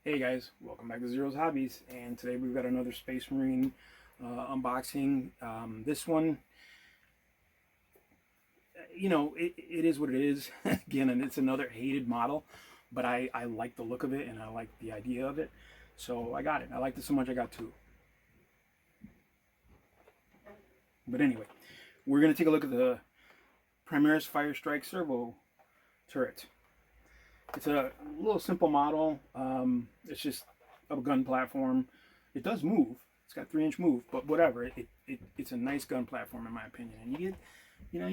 Hey guys, welcome back to Zero's Hobbies, and today we've got another Space Marine unboxing. This one, it is what it is. Again, and it's another hated model, but I like the look of it and I like the idea of it, so I got it. I liked it so much I got two. But anyway, we're going to take a look at the Primaris Fire Strike Servo turret. It's a little simple model. It's just a gun platform. It does move. It's got 3-inch move, but whatever. It's a nice gun platform in my opinion. And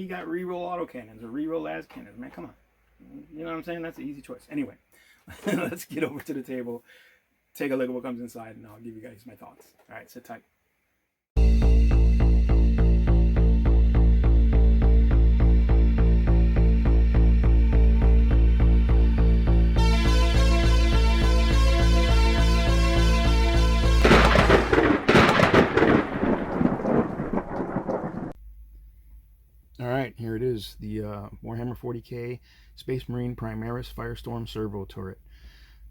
you got reroll autocannons or reroll las cannons. Man, come on. You know what I'm saying? That's an easy choice. Anyway, let's get over to the table, take a look at what comes inside, and I'll give you guys my thoughts. All right, sit tight. Alright, here it is, the Warhammer 40k Space Marine Primaris Firestorm Servo turret.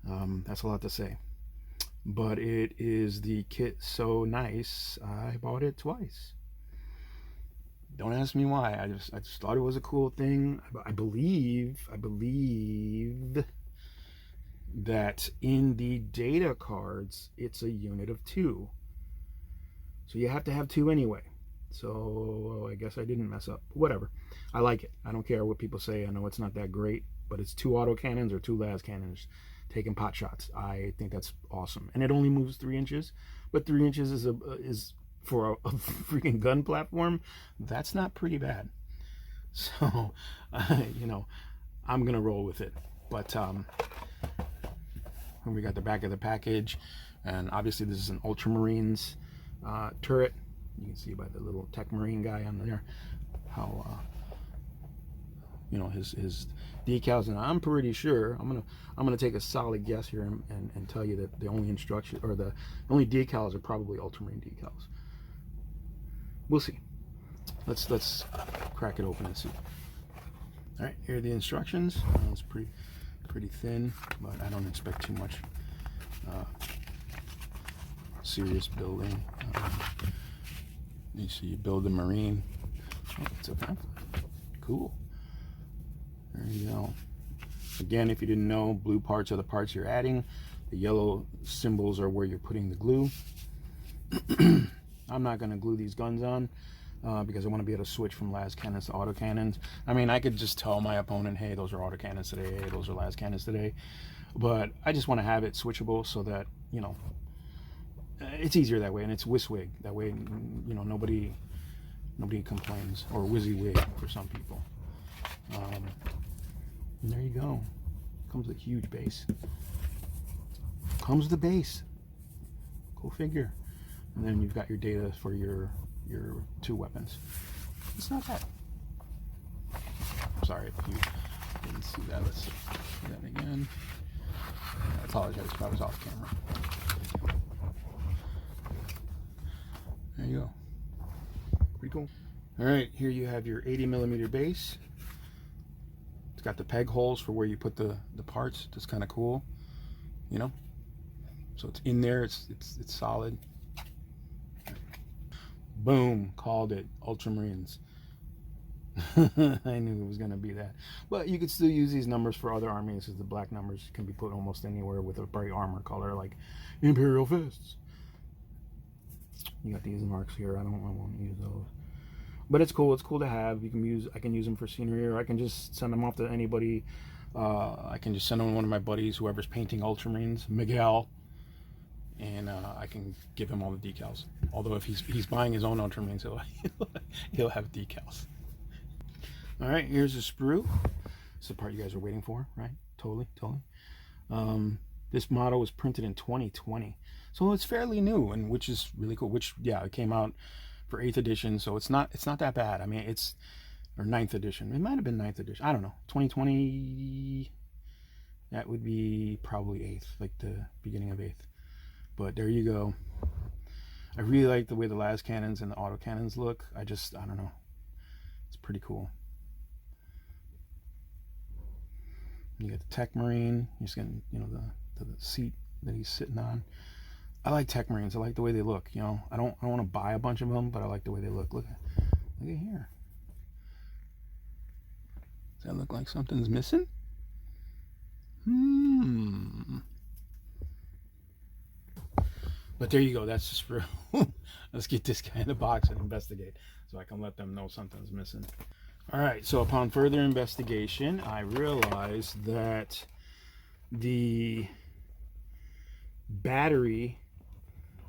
That's a lot to say. But it is the kit so nice, I bought it twice. Don't ask me why, I just thought it was a cool thing. I believe that in the data cards, it's a unit of 2. So you have to have 2 anyway. So I guess I didn't mess up. Whatever. I like it. I don't care what people say. I know it's not that great, but it's 2 autocannons or 2 las cannons taking pot shots. I think that's awesome. And it only moves 3 inches, but 3 inches is for a freaking gun platform. That's not pretty bad. So, I'm gonna roll with it. But we got the back of the package, and obviously this is an Ultramarines turret. You can see by the little Tech Marine guy on there how his decals. And I'm pretty sure I'm gonna take a solid guess here and tell you that the only instruction or the only decals are probably Ultramarine decals. We'll see. Let's crack it open and see. All right, here are the instructions. It's pretty thin, but I don't expect too much serious building. You see, you build the Marine. Oh, it's a pamphlet. Cool. There you go. Again, if you didn't know, blue parts are the parts you're adding. The yellow symbols are where you're putting the glue. I'm not going to glue these guns on because I want to be able to switch from las cannons to autocannons. I mean, I could just tell my opponent, hey, those are autocannons today, hey, those are las cannons today. But I just want to have it switchable so that, it's easier that way, and it's WYSIWYG. That way, nobody complains, or WYSIWYG for some people. And there you go. Comes with a huge base. Comes with the base. Go figure. And then you've got your data for your 2 weapons. It's not bad. I'm sorry if you didn't see that. Let's see that again. I apologize if I was off camera. There you go. Pretty cool. All right, here you have your 80mm base. It's got the peg holes for where you put the parts. That's kind of cool, So it's in there. It's solid. Boom! Called it. Ultramarines. I knew it was gonna be that. But you could still use these numbers for other armies, because the black numbers can be put almost anywhere with a bright armor color, like Imperial Fists. You got these marks here. I won't use those, but it's cool. It's cool to have. I can use them for scenery, or I can just send them off to anybody. I can just send them to one of my buddies, whoever's painting Ultramarines, Miguel, and I can give him all the decals. Although if he's buying his own Ultramarines, he'll have decals. All right, here's the sprue. It's the part you guys are waiting for, right? Totally. This model was printed in 2020, so it's fairly new, and which is really cool. Which, yeah, it came out for 8th edition, so it's not that bad. I mean, or 9th edition. It might have been 9th edition. I don't know. 2020. That would be probably 8th, like the beginning of 8th. But there you go. I really like the way the las cannons and the autocannons look. I don't know. It's pretty cool. You got the Tech Marine. You're just getting, the seat that he's sitting on. I like Tech Marines. I like the way they look. You know, I don't want to buy a bunch of them, but I like the way they look. Look at here. Does that look like something's missing? But there you go. That's just for. Let's get this guy in the box and investigate, so I can let them know something's missing. All right. So upon further investigation, I realized that the battery,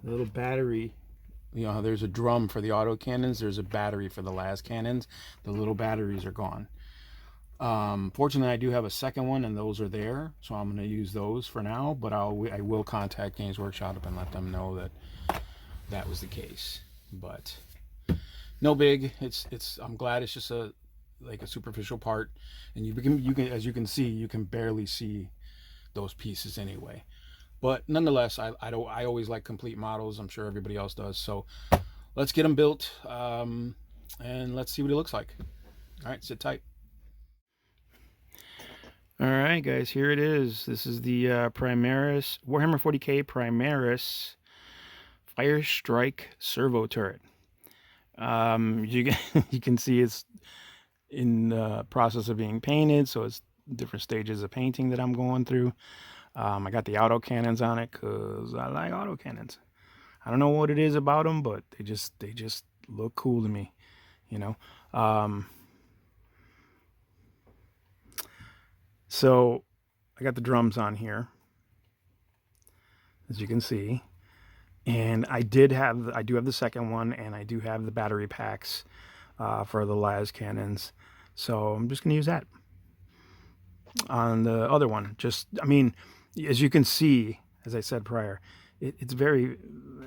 the little battery, you know, there's a drum for the auto cannons. There's a battery for the las cannons. The little batteries are gone. Fortunately, I do have a second one, and those are there, so I'm going to use those for now. But I will contact Games Workshop and let them know that that was the case. But no big. I'm glad it's just a superficial part, and you can as you can see, you can barely see those pieces anyway. But nonetheless, I always like complete models. I'm sure everybody else does. So let's get them built, and let's see what it looks like. All right, sit tight. All right, guys, here it is. This is the Primaris Warhammer 40K Primaris Fire Strike Servo turret. You can see it's in the process of being painted, so it's different stages of painting that I'm going through. I got the auto cannons on it because I like auto cannons. I don't know what it is about them, but they just look cool to me, you know. So I got the drums on here, as you can see, and I do have the second one, and I do have the battery packs for the las cannons. So I'm just gonna use that on the other one. I mean, as you can see, as I said prior, it's very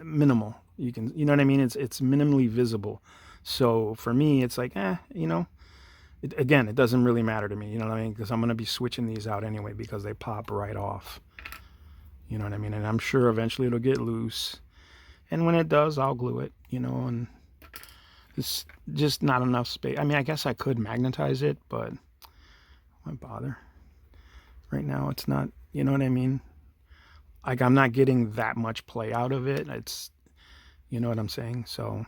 minimal. You know what I mean? It's minimally visible. So for me, it's like, you know, again, it doesn't really matter to me. You know what I mean? Because I'm going to be switching these out anyway because they pop right off. You know what I mean? And I'm sure eventually it'll get loose. And when it does, I'll glue it, you know, and it's just not enough space. I mean, I guess I could magnetize it, but why bother? Right now, it's not, you know what I mean? Like, I'm not getting that much play out of it. It's, you know what I'm saying? So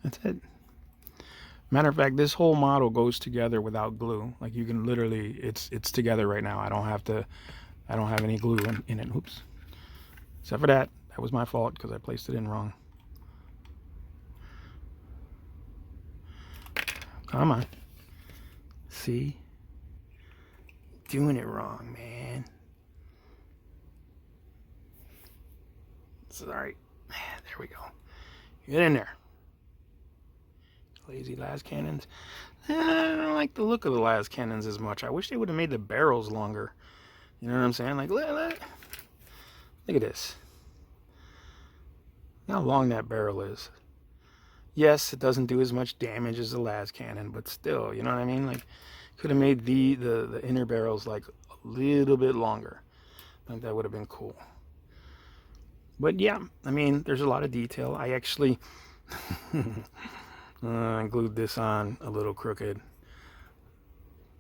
that's it. Matter of fact, this whole model goes together without glue. Like, you can literally, it's together right now. I don't have any glue in it. Oops. Except for that was my fault because I placed it in wrong. Come on. See? Doing it wrong, man. Sorry. There we go. Get in there. Lazy las cannons. I don't like the look of the las cannons as much. I wish they would have made the barrels longer. You know what I'm saying? Like, look at this. Look how long that barrel is. Yes, it doesn't do as much damage as the las cannon, but still, you know what I mean? Like, could have made the inner barrels like a little bit longer. I think that would have been cool. But yeah, I mean, there's a lot of detail. I actually glued this on a little crooked.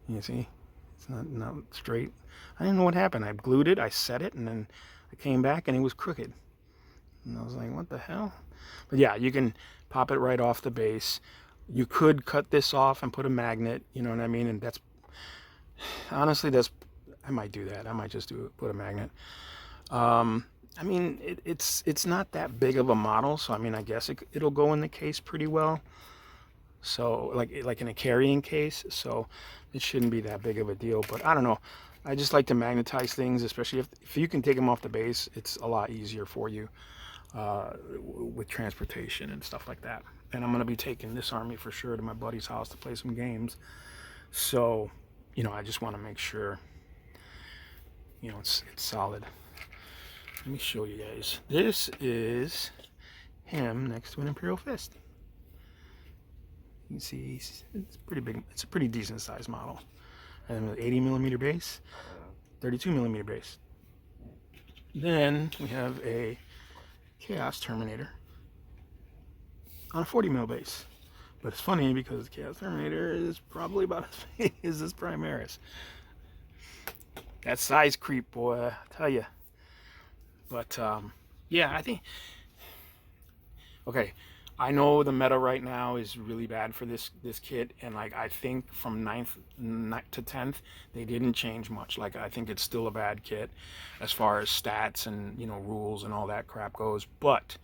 You see? It's not straight. I didn't know what happened. I glued it, I set it, and then I came back and it was crooked. And I was like, what the hell? But yeah, you can pop it right off the base. You could cut this off and put a magnet, you know what I mean? And that's, honestly, I might do that. I might just put a magnet. I mean, it's not that big of a model, so I mean, I guess it'll go in the case pretty well. So like in a carrying case, so it shouldn't be that big of a deal. But I don't know. I just like to magnetize things, especially if you can take them off the base. It's a lot easier for you with transportation and stuff like that. And I'm going to be taking this army for sure to my buddy's house to play some games. So, you know, I just want to make sure, you know, it's solid. Let me show you guys. This is him next to an Imperial Fist. You can see it's pretty big. It's a pretty decent sized model. And with 80mm base, 32mm base. Then we have a Chaos Terminator on a 40mm base. But it's funny because the Chaos Terminator is probably about as big as this Primaris. That size creep, boy, I tell you. But yeah, I think, okay, I know the meta right now is really bad for this kit, and like I think from ninth to 10th they didn't change much. Like I think it's still a bad kit as far as stats and rules and all that crap goes. But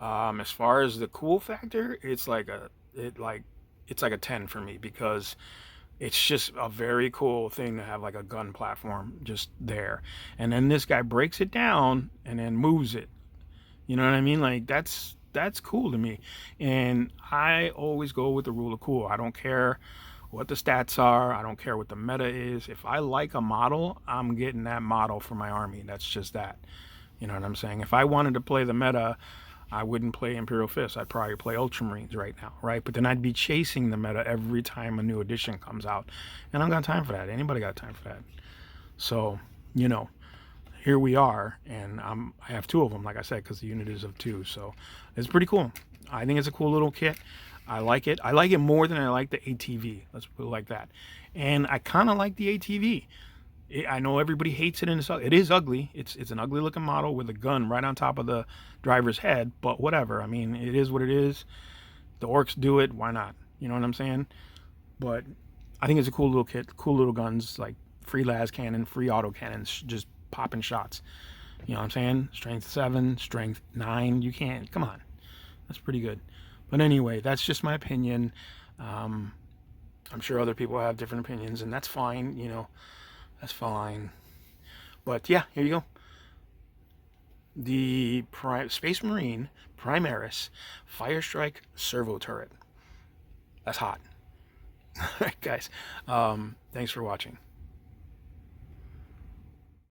as far as the cool factor, it's like a 10 for me, because it's just a very cool thing to have like a gun platform just there, and then this guy breaks it down and then moves it. You know what I mean? Like that's cool to me. And I always go with the rule of cool. I don't care what the stats are. I don't care what the meta is. If I like a model, I'm getting that model for my army. That's just that. You know what I'm saying? If I wanted to play the meta, I wouldn't play Imperial Fist. I'd probably play Ultramarines right now, right? But then I'd be chasing the meta every time a new edition comes out. And I don't got time for that. Anybody got time for that? So, here we are, and I have two of them, like I said, because the unit is of two. So it's pretty cool. I think it's a cool little kit. I like it. I like it more than I like the ATV. Let's put it like that. And I kind of like the ATV. I know everybody hates it, and it is ugly. It's an ugly looking model with a gun right on top of the driver's head, but whatever. I mean, it is what it is. The orcs do it. Why not? You know what I'm saying? But I think it's a cool little kit. Cool little guns, like free las cannon, free auto cannons, just popping shots. You know what I'm saying? Strength 7, strength 9. You can't. Come on. That's pretty good. But anyway, that's just my opinion. I'm sure other people have different opinions, and that's fine. That's fine. But yeah, here you go. The Space Marine Primaris Firestrike Servo Turret. That's hot. All right, guys. Thanks for watching.